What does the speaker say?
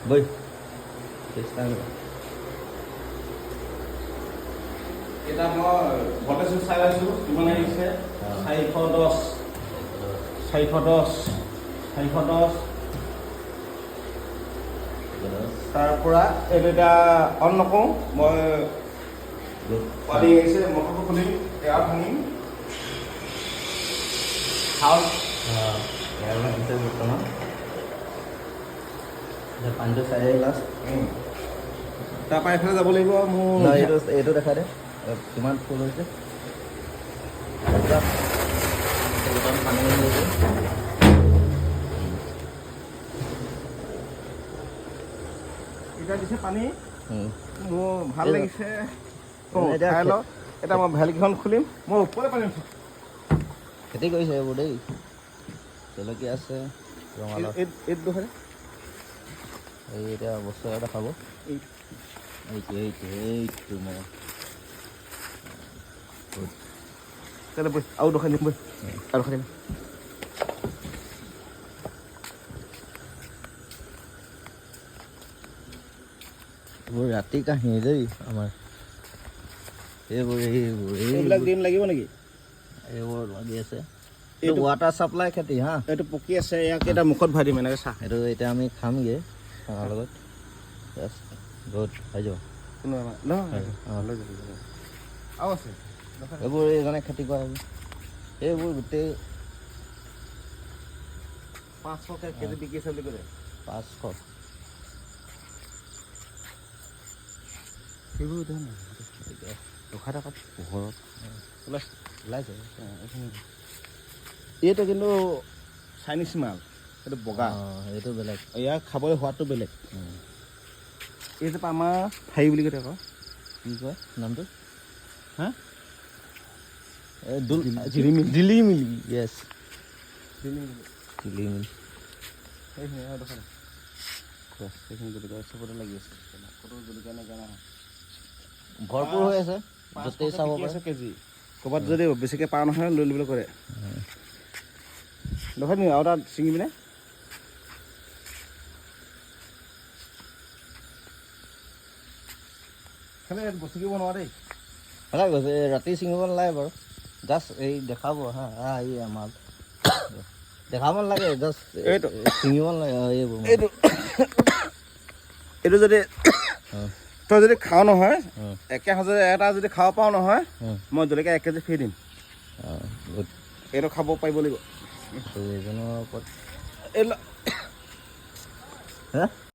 বই চেষ্টা কৰা এটা মই ভল্টেজ চাই আছো কিমান আহিছে 410 তাৰ পৰা এইটো এতিয়া অন নকৰোঁ মই পানী আহিছে মটৰটো খুলিম এয়াৰ ভাঙিম হাউচ এয়াৰ ভাঙিছে বৰ্তমান পানীটো চাই গ্লাছ তাৰপৰা এইফালে যাব লাগিব মোৰ এইটো দেখা দে কিমান ফুল হৈছে পানী হৈছে এতিয়া দিছে পানী মোৰ ভাল লাগিছে এতিয়া খাই লওঁ এতিয়া মই ভেলকেইখন খুলিম মই ওপৰলৈ পানী উঠিম খেতি কৰিছে এইবোৰ দেই জলকীয়া আছে ৰঙালাও এইটো হয় এই এতিয়া বস্তু এটা খাব এইটো মই তেলে বৈ আৰু দেখাই দিম বৈ আৰু দেখাই দিম এইবোৰ ৰাতি কাহিনী দেই আমাৰ এইবিলাক দিন লাগিব নেকি এইবোৰ লাগি আছে এইটো ৱাটাৰ চাপ্লাই খেতি হা এইটো পকি আছে ইয়াক এটা মুখত ভৰাই দিম এনেকৈ চাহ এইটো এতিয়া আমি খামগৈ খানাৰ লগত বহুত হৈ যাব আৰু আছে এইবোৰ এইজনে খেতি কৰা এইবোৰ গোটেই 500 কেজি বিকি আছে বুলি ক'লে 500 সেইবোৰ ৰখাই থকা পোহৰত ওলাইছে এইটো কিন্তু চাইনিজ মাল এইটো বগা এইটো বেলেগ ইয়াৰ খাবলৈ সোৱাদটো বেলেগ এইটো আমাৰ ঠাই বুলি কয় আকৌ কি কয় নামটো হা দিল্লী মিলি য়েছ দিল্লী মিলি ভৰপূৰ হৈ আছে য'তেই চাব পাৰে কেজি ক'ৰবাত যদি বেছিকৈ পাৰ নহয় লৈ ল'বলৈ কৰে দেখাই দিম আৰু তাত ছিঙি পিনে বস্তুকিব নোৱাৰা দেই ভাল গৈছে ৰাতি ছিঙিব নালাগে বাৰু জাষ্ট এই দেখাব হা এই আমাৰ দেখাব নালাগে জাষ্ট এইটো ছিঙিব নালাগে এইবোৰ এইটো এইটো যদি তই যদি খাওঁ নহয় একে সাজে এটা যদি খাব পাওঁ নহয় মই জলকীয়া 1 কেজি ফ্ৰী দিম এইটো খাব পাৰিব লাগিব এইজনৰ ওপৰত এই